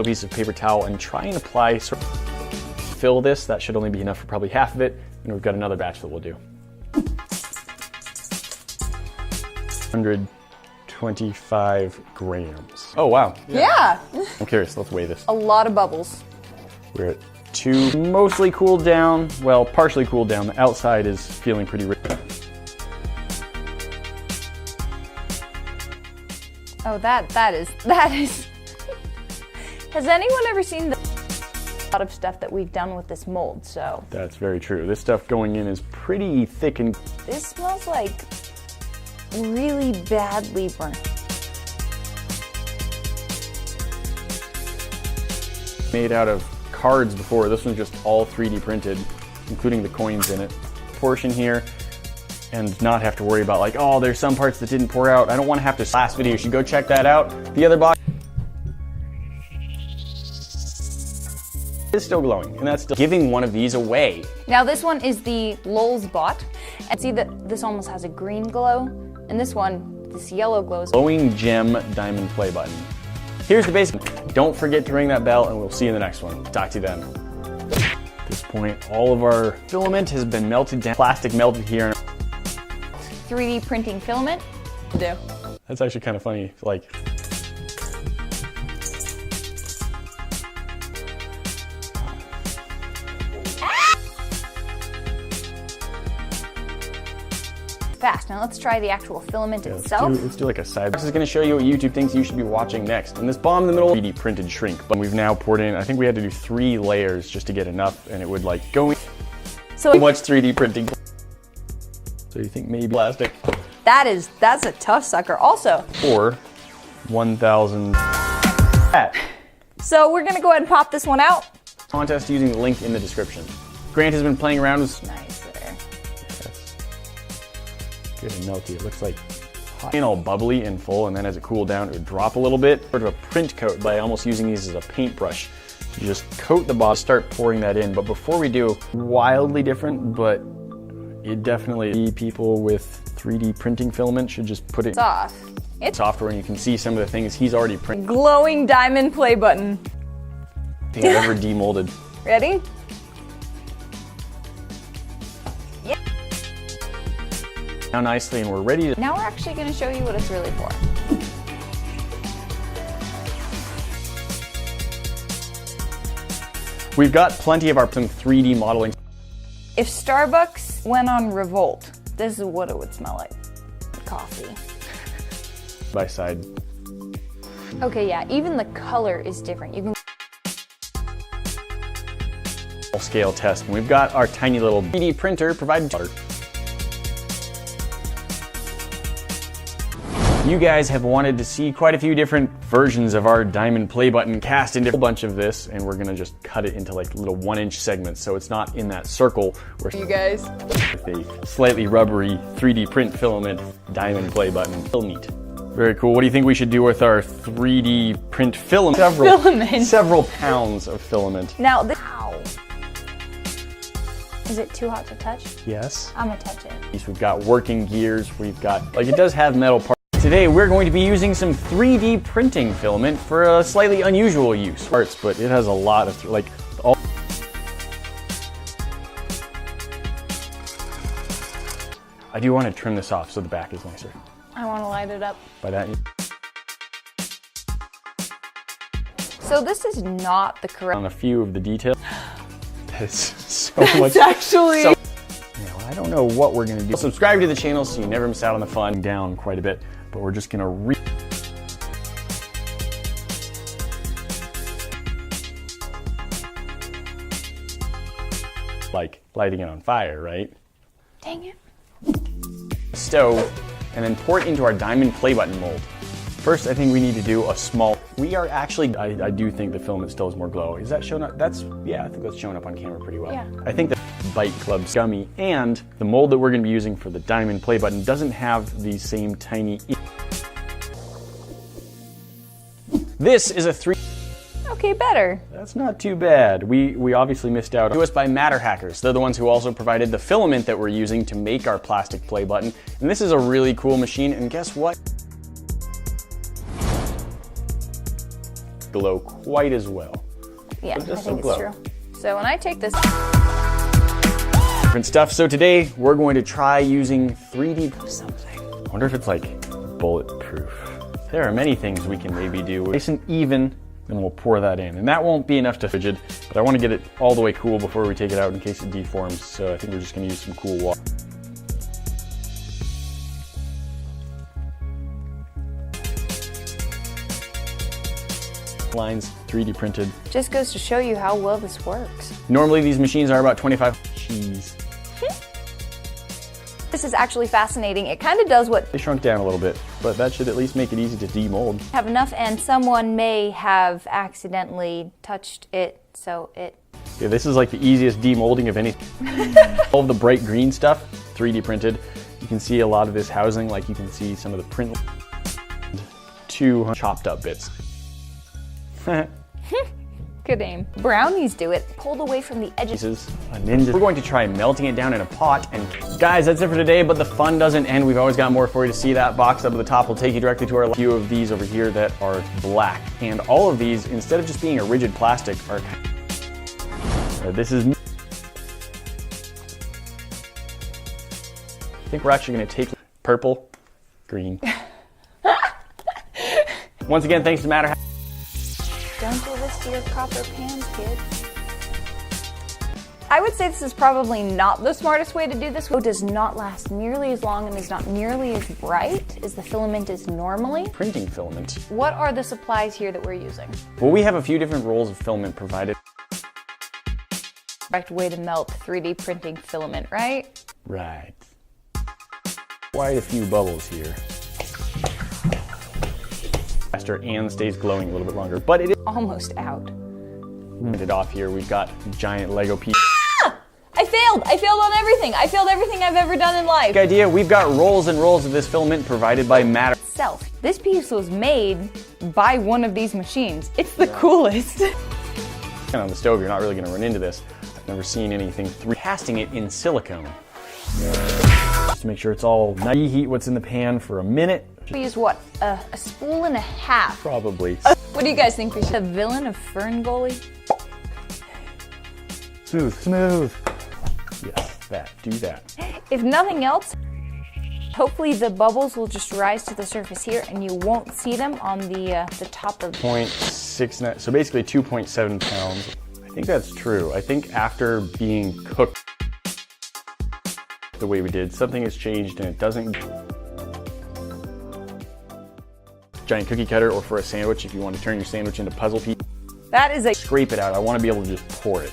little piece of paper towel and try and apply, sort of fill this. That should only be enough for probably half of it. And we've got another batch that we'll do. 125 grams. Oh, wow. Yeah. I'm curious, let's weigh this. A lot of bubbles. We're at 2, mostly cooled down. Well, partially cooled down. The outside is feeling pretty rich. Oh, that is. Has anyone ever seen a lot of stuff that we've done with this mold, so. That's very true. This stuff going in is pretty thick and. This smells like really badly burnt. Made out of cards before. This one's just all 3D printed, including the coins in it. Portion here. And not have to worry about like, oh, there's some parts that didn't pour out. I don't want to have to. Last video, you should go check that out. The other box is still glowing, and that's still giving one of these away. Now this one is the Lulz bot, and see that this almost has a green glow, and this one, this yellow glows. Glowing gem diamond play button. Here's the basic. Don't forget to ring that bell, and we'll see you in the next one. Talk to you then. At this point, all of our filament has been melted down. Plastic melted here. 3D printing filament. Do. That's actually kind of funny. Like, fast. Now let's try the actual filament itself. Let's do like a side. This is going to show you what YouTube thinks you should be watching next. And this bomb in the middle, 3D printed shrink. But we've now poured in, I think we had to do 3 layers just to get enough, and it would like go in. So much 3D printing. So you think maybe plastic? That's a tough sucker. Also. Or 1,000. So we're gonna go ahead and pop this one out. Contest using the link in the description. Grant has been playing around with. Nice there. Yes. Good and melty. It looks like hot and all bubbly and full, and then as it cooled down, it would drop a little bit. Sort of a print coat by almost using these as a paintbrush. You just coat the bottom, start pouring that in. But before we do, wildly different, but it definitely, people with 3D printing filament should just put it off. It's software, and you can see some of the things he's already printed. Glowing diamond play button. I think I've ever demolded. Ready? Yep. Now nicely, and we're ready to. Now we're actually going to show you what it's really for. We've got plenty of our 3D modeling. If Starbucks went on revolt, this is what it would smell like. Coffee. By side. Okay, yeah, even the color is different. You can Scale test, and we've got our tiny little 3D printer provided. You guys have wanted to see quite a few different versions of our diamond play button cast into a bunch of this, and we're gonna just cut it into like little 1-inch segments so it's not in that circle where you guys with a slightly rubbery 3D print filament diamond play button. Still neat. Very cool. What do you think we should do with our 3D print filament? Several pounds of filament. Now this. Is it too hot to touch? Yes. I'm gonna touch it. We've got working gears. We've got, like, it does have metal parts. Today we're going to be using some 3D printing filament for a slightly unusual use. Parts, but it has a lot of, like, all. I do want to trim this off so the back is nicer. I want to light it up. By that. So this is not the correct. On a few of the details. It's so much. It's actually. So, I don't know what we're gonna do. Subscribe to the channel so you never miss out on the fun. Down quite a bit, but we're just gonna like lighting it on fire, right? Dang it. Stove, and then pour it into our diamond play button mold. First, I think we need to do a small. We are actually. I do think the filament still has more glow. Is that showing up? Yeah, I think that's showing up on camera pretty well. Yeah. I think the Bite Club Gummy and the mold that we're going to be using for the diamond play button doesn't have the same tiny. This is a 3. Okay, better. That's not too bad. We obviously missed out. To us by Matter Hackers. They're the ones who also provided the filament that we're using to make our plastic play button. And this is a really cool machine. And guess what? glow quite as well. Yeah, But I just think some it's glow. true. So when I take this, Different stuff. So today we're going to try using 3D something. I wonder if it's like bulletproof. There are many things we can maybe do. Nice and even, then we'll pour that in. And that won't be enough to rigid, but I want to get it all the way cool before we take it out in case it deforms. So I think we're just going to use some cool water. Lines 3D printed. just goes to show you how well this works. Normally these machines are about 25. Jeez. This is actually fascinating. It kind of does what They shrunk down a little bit, but that should at least make it easy to demold. have enough, and someone may have accidentally touched it, so it. Yeah, this is like the easiest demolding of any. All of the bright green stuff, 3D printed. You can see a lot of this housing, like you can see some of the print. 2 chopped up bits. Good aim. Brownies do it, pulled away from the edges. This is a ninja. We're going to try melting it down in a pot. And guys, that's it for today, but the fun doesn't end. We've always got more for you to see. That box up at the top will take you directly to our few of these over here that are black. And all of these, instead of just being a rigid plastic, are this is. I think we're actually going to take purple, green. Once again, thanks to Matter. Don't do this to your copper pans, kids. I would say this is probably not the smartest way to do this. It does not last nearly as long and is not nearly as bright as the filament is normally. Printing filament. What are the supplies here that we're using? Well, we have a few different rolls of filament provided. Correct way to melt 3D printing filament, right? Right. Quite a few bubbles here. Faster and stays glowing a little bit longer, but it is Almost out. printed off here. We've got giant Lego piece. I failed! I failed on everything! I failed everything I've ever done in life! Idea, we've got rolls and rolls of this filament provided by Matter. Self. This piece was made by one of these machines. It's the coolest. And on the stove, you're not really going to run into this. I've never seen anything casting it in silicone. Just to make sure it's all nice. Reheat what's in the pan for a minute. We use what? A spool and a half. Probably. What do you guys think? The villain of Fern Gully? Smooth, smooth. Yes, that. Do that. If nothing else, hopefully the bubbles will just rise to the surface here and you won't see them on the top of 0.69, so basically 2.7 pounds. I think that's true. I think after being cooked the way we did, something has changed and it doesn't. Giant cookie cutter, or for a sandwich if you want to turn your sandwich into puzzle pieces. That is a Scrape it out. I want to be able to just pour it.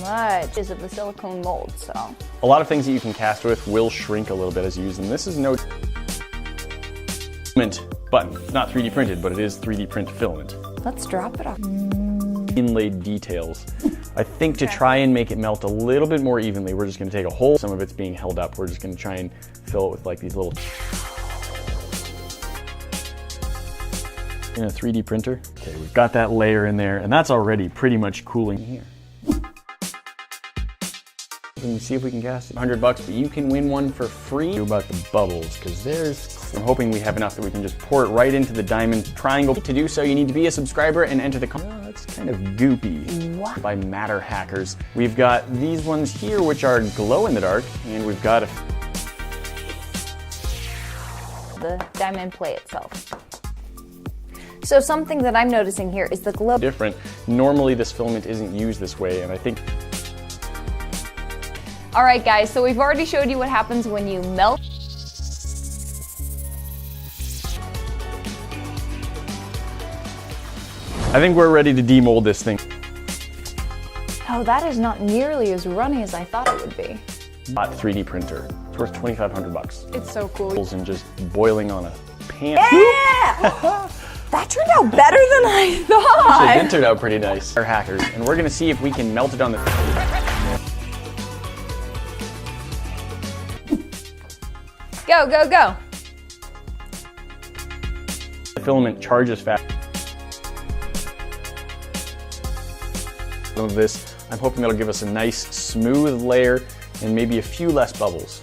much of the silicone mold, so. A lot of things that you can cast with will shrink a little bit as you use them. This is no filament button. It's not 3D printed, but it is 3D print filament. Let's drop it off. Inlaid details. I think to try and make it melt a little bit more evenly, we're just going to take a whole, some of it's being held up. We're just going to try and fill it with like these little. In a 3D printer. Okay, we've got that layer in there, and that's already pretty much cooling here. Let me see if we can cast it. $100, but you can win one for free. About the bubbles, because I'm hoping we have enough that we can just pour it right into the diamond triangle. To do so, you need to be a subscriber and enter the. Oh, that's kind of goopy. What? By Matter Hackers. We've got these ones here, which are glow in the dark, and we've got The diamond play itself. So something that I'm noticing here is the glow. different. Normally, this filament isn't used this way, and I think. All right, guys, so we've already showed you what happens when you melt. I think we're ready to demold this thing. Oh, that is not nearly as runny as I thought it would be. Hot 3D printer. It's worth $2,500. It's so cool. And just boiling on a pan. Yeah! That turned out better than I thought. It did turn out pretty nice. Our hackers, and we're gonna see if we can melt it on the. Go, go, go. The filament charges fast. Some of this, I'm hoping that'll give us a nice smooth layer and maybe a few less bubbles.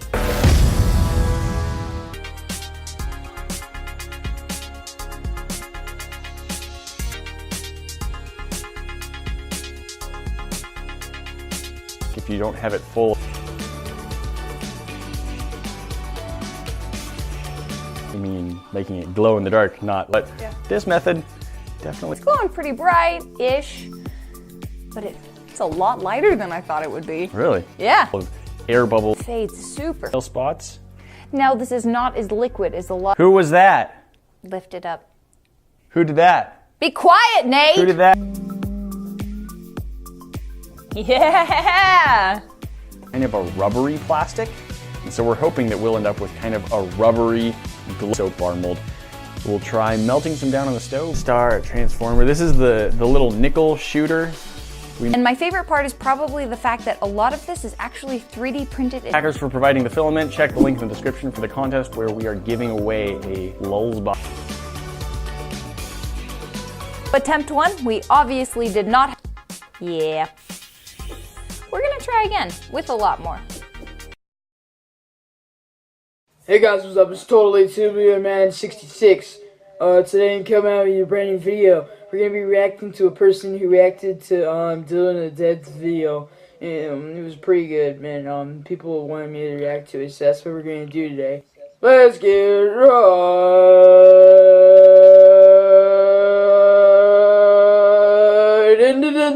if you don't have it full. I mean, making it glow in the dark, not. But this method definitely. It's glowing pretty bright-ish, but it's a lot lighter than I thought it would be. Really? Yeah. Air bubble. Fades super. Spots. Now this is not as liquid as the lot. Who was that? Lift it up. Who did that? Be quiet, Nate! Who did that? Yeah! Kind of a rubbery plastic. And so we're hoping that we'll end up with kind of a rubbery soap bar mold. We'll try melting some down on the stove. Star transformer. This is the little nickel shooter. And my favorite part is probably the fact that a lot of this is actually 3D printed. Hackers for providing the filament. Check the link in the description for the contest where we are giving away a Lulz box. Attempt 1, we obviously did not. Yeah. We're gonna try again with a lot more. Hey guys, what's up? It's Totally Tubular Man 66. Today I'm coming out with a brand new video. We're gonna be reacting to a person who reacted to Dylan the Dead's video. And it was pretty good, man. People wanted me to react to it, so that's what we're gonna do today. Let's get right into the